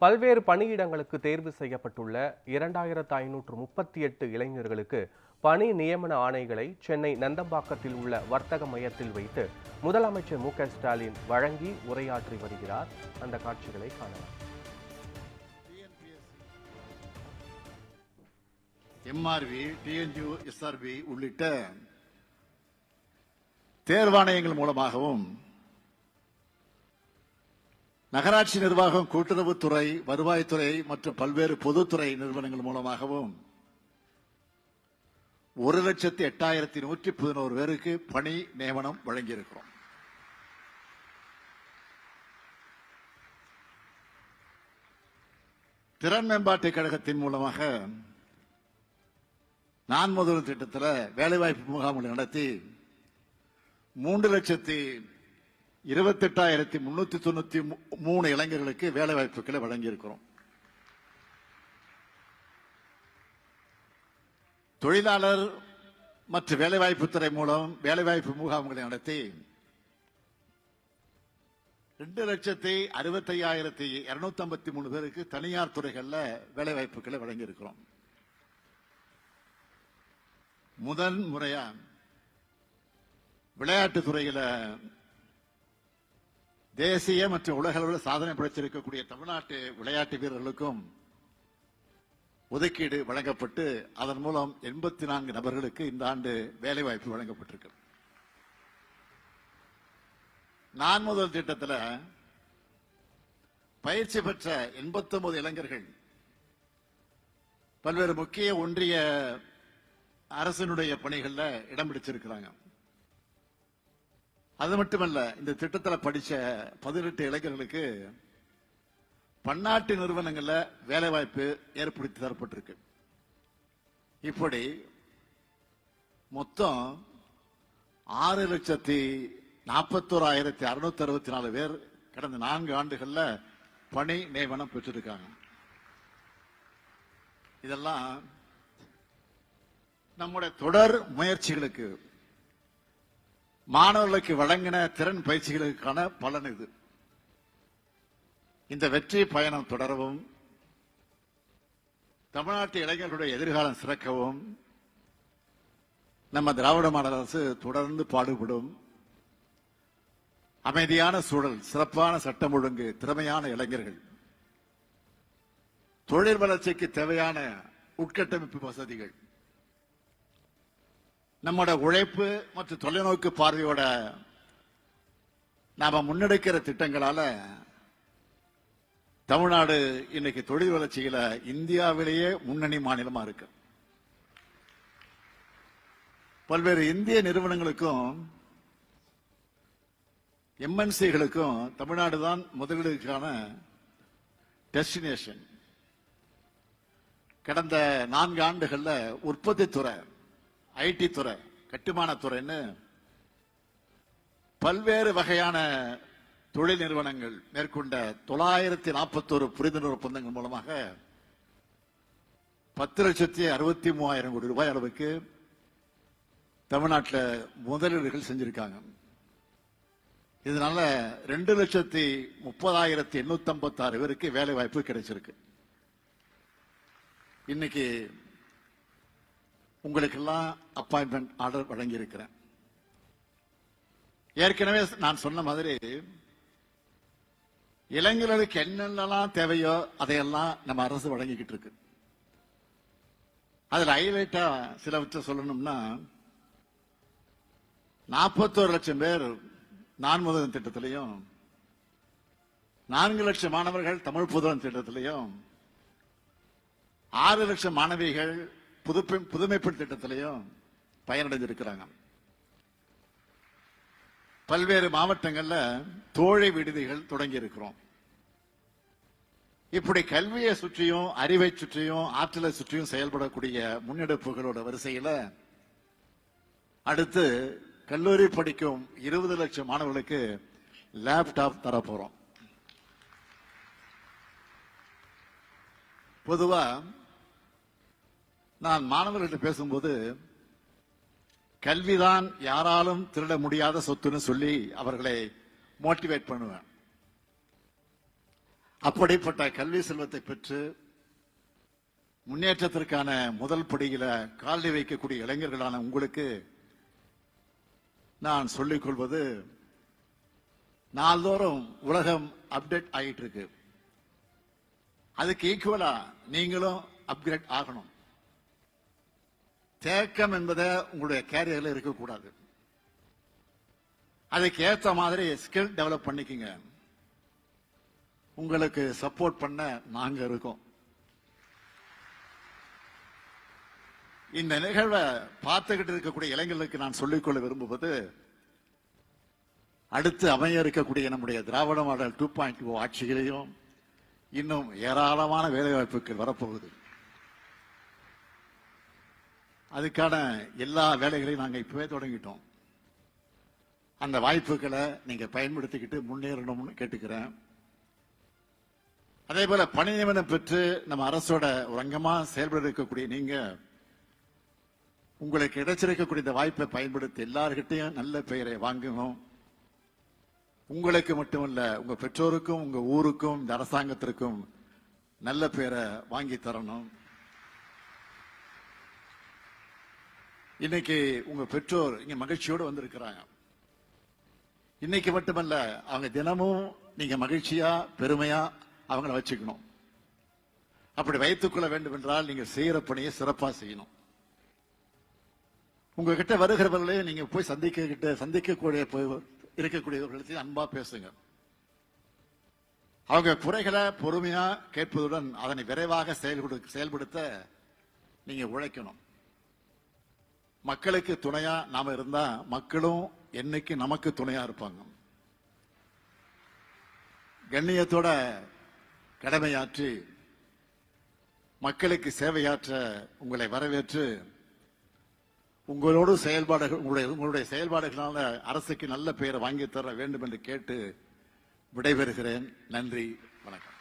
பல்வேறு பணியிடங்களுக்கு தேர்வு செய்யப்பட்டுள்ள 2538 இளைஞர்களுக்கு பணி நியமன ஆணைகளை சென்னை நந்தம்பாக்கத்தில் உள்ள வர்த்தக மையத்தில் வைத்து முதலமைச்சர் மு.க.ஸ்டாலின் வழங்கி உரையாற்றி வருகிறார். அந்த காட்சிகளை காணலாம். எம்ஆர்வி, டிஎன்யூ, எஸ்ஆர்பி உள்ளிட்ட தேர்வாணையங்கள் மூலமாகவும் நகராட்சி நிர்வாகம், கூட்டுறவுத்துறை, வருவாய்த்துறை மற்றும் பல்வேறு பொதுத்துறை நிறுவனங்கள் மூலமாகவும் 1,08,111 பேருக்கு பணி நியமனம் வழங்கியிருக்கிறோம். திறன் மேம்பாட்டு கழகத்தின் மூலமாக நான் முதல் திட்டத்தில் வேலைவாய்ப்பு முகாம்களை நடத்தி 3,28,393 இளைஞர்களுக்கு வேலை வாய்ப்புகளை வழங்கியிருக்கிறோம். தொழிலாளர் மற்றும் வேலைவாய்ப்புத்துறை மூலம் வேலைவாய்ப்பு முகாம்களை நடத்தி 2,65,253 பேருக்கு தனியார் துறைகளில் வேலைவாய்ப்புகளை வழங்கியிருக்கிறோம். முதல் முறையா விளையாட்டுத் துறையில தேசிய மற்றும் உலக அளவில் சாதனை படைத்திருக்கக்கூடிய தமிழ்நாட்டு விளையாட்டு வீரர்களுக்கும் ஒதுக்கீடு வழங்கப்பட்டு அதன் மூலம் 84 நபர்களுக்கு இந்த ஆண்டு வேலைவாய்ப்பு வழங்கப்பட்டிருக்கு. நான் முதல் திட்டத்தில் பயிற்சி பெற்ற 89 இளைஞர்கள் பல்வேறு முக்கிய ஒன்றிய அரசினுடைய பணிகள்ல இடம் பிடிச்சிருக்கிறாங்க. அது மட்டுமல்ல, இந்த திட்டத்தில் படிச்ச 18 இளைஞர்களுக்கு பன்னாட்டு நிறுவனங்கள்ல வேலை வாய்ப்பு ஏற்படுத்தி தரப்பட்டிருக்கு. இப்படி மொத்தம் 6,41,664 பேர் கடந்த 4 ஆண்டுகள்ல பணி நியமனம் பெற்றிருக்காங்க. இதெல்லாம் நம்முடைய தொடர் முயற்சிகளுக்கு, மாணவர்களுக்கு வழங்கின திறன் பயிற்சிகளுக்கான பலன் இது. இந்த வெற்றி பயணம் தொடரவும், தமிழ்நாட்டு இளைஞர்களுடைய எதிர்காலம் சிறக்கவும் நம்ம திராவிட மாடல் அரசு தொடர்ந்து பாடுபடும். அமைதியான சூழல், சிறப்பான சட்டம் ஒழுங்கு, திறமையான இளைஞர்கள், தொழில் வளர்ச்சிக்கு தேவையான உட்கட்டமைப்பு வசதிகள், நம்முடைய உழைப்பு மற்றும் தொலைநோக்கு பார்வையோட நாம முன்னெடுக்கிற திட்டங்களால தமிழ்நாடு இன்னைக்கு தொழில் வளர்ச்சியில இந்தியாவிலேயே முன்னணி மாநிலமா இருக்கு. பல்வேறு இந்திய நிறுவனங்களுக்கும் எம்என்சிகளுக்கும் தமிழ்நாடு தான் முதலீடுக்கான டெஸ்டினேஷன். கடந்த 4 ஆண்டுகள்ல உற்பத்தி துறை, ஐடி துறை, கட்டுமான துறைன்னு பல்வேறு வகையான தொழில் நிறுவனங்கள் மேற்கொண்ட 941 புரிந்துணர்வு ஒப்பந்தங்கள் மூலமாக 10,63,000 கோடி ரூபாய் அளவுக்கு தமிழ்நாட்டில் முதலீடுகள் செஞ்சிருக்காங்க. இதனால 2,30,856 பேருக்கு வேலை வாய்ப்பு கிடைச்சிருக்கு. இன்னைக்கு உங்களுக்கெல்லாம் அப்பாயின்மெண்ட் ஆர்டர் வழங்கி இருக்கிறேன். ஏற்கனவே நான் சொன்ன மாதிரி இளைஞர்களுக்கு என்னென்னலாம் தேவையோ அதையெல்லாம் நம்ம அரசு வழங்கிக்கிட்டு இருக்கு. அதுல ஹைலைட்டா சிலவற்றை சொல்லணும்னா, 41 லட்சம் பேர் நான் முதல் திட்டத்திலையும், 4 லட்சம் மாணவர்கள் தமிழ் புதுவன் திட்டத்திலையும், 6 லட்சம் மாணவிகள் புதுமைப்பெண் திட்டத்திலையும் பயனடைஞ்சிருக்கிறாங்க. பல்வேறு மாவட்டங்கள்ல தோழி விடுதிகள் தொடங்கி இருக்கிறோம். இப்படி கல்வியை சுற்றியும், அறிவை சுற்றியும், ஆற்றலை சுற்றியும் செயல்படக்கூடிய முன்னெடுப்புகளோட வரிசையில அடுத்து கல்லூரி படிக்கும் 20 லட்சம் மாணவர்களுக்கு லேப்டாப் தரப்போறோம். பொதுவா நான் மாணவர்கிட்ட பேசும்போது கல்விதான் யாராலும் திருட முடியாத சொத்துன்னு சொல்லி அவர்களை மோட்டிவேட் பண்ணுவேன். அப்படிப்பட்ட கல்வி செல்வத்தை பெற்று முன்னேற்றத்திற்கான முதல் படியில காலடி வைக்கக்கூடிய இளைஞர்களான உங்களுக்கு நான் சொல்லிக் கொள்வது, நாள்தோறும் உலகம் அப்டேட் ஆகிட்டு இருக்கு. அதுக்கு ஈக்குவலா நீங்களும் அப்கிரேட் ஆகணும். தேக்கம் என்பதை உங்களுடைய கேரியர்ல இருக்கக்கூடாது. அதுக்கு ஏற்ற மாதிரி ஸ்கில் டெவலப் பண்ணிக்கங்க. உங்களுக்கு சப்போர்ட் பண்ண நாங்க இருக்கோம். இந்த நிகழ்வை பார்த்துக்கிட்டு இருக்கக்கூடிய இளைஞர்களுக்கு நான் சொல்லிக்கொள்ள விரும்புவது, அடுத்து அமைய இருக்கக்கூடிய நம்முடைய திராவிட மாடல் 2.0 ஆட்சிகளையும் இன்னும் ஏராளமான வேலைவாய்ப்புகள் வரப்போகுது. அதுக்கான எல்லா வேலைகளையும் நாங்கள் இப்பவே தொடங்கிட்டோம். அந்த வாய்ப்புகளை நீங்க பயன்படுத்திக்கிட்டு முன்னேறணும்னு கேட்டுக்கிறேன். அதே போல பணி நியமனம் பெற்று நம்ம அரசோட ஒரு அங்கமா செயல்பட இருக்கக்கூடிய நீங்க, உங்களுக்கு கிடைச்சிருக்கக்கூடிய இந்த வாய்ப்பை பயன்படுத்தி எல்லார்கிட்டையும் நல்ல பெயரை வாங்கணும். உங்களுக்கு மட்டுமல்ல, உங்க பெற்றோருக்கும் உங்க ஊருக்கும் இந்த அரசாங்கத்திற்கும் நல்ல பெயரை வாங்கி தரணும். இன்னைக்கு உங்க பெற்றோர் இங்க மகிழ்ச்சியோடு வந்திருக்கிறாங்க. இன்னைக்கு மட்டுமல்ல, அவங்க தினமும் நீங்க மகிழ்ச்சியா பெருமையா அவங்கள வச்சுக்கணும். அப்படி வைத்துக் கொள்ள வேண்டும் என்றால் நீங்க செய்யற பணியை சிறப்பா செய்யணும். உங்ககிட்ட வருகிறவர்களையும் நீங்க போய் சந்திக்கக்கூடிய இருக்கக்கூடியவர்களுக்கு அன்பா பேசுங்க. அவங்க குறைகளை பொறுமையா கேட்பதுடன் அதனை விரைவாக செயல்படுத்த நீங்க உழைக்கணும். மக்களுக்கு துணையா நாம இருந்தா மக்களும் என்னைக்கு நமக்கு துணையா இருப்பாங்க. கண்ணியத்தோட கடமையாற்றி மக்களுக்கு சேவையாற்ற உங்களை வரவேற்று உங்களுடைய செயல்பாடுகளால அரசுக்கு நல்ல பெயரை வாங்கி தர வேண்டும் என்று கேட்டு விடைபெறுகிறேன். நன்றி, வணக்கம்.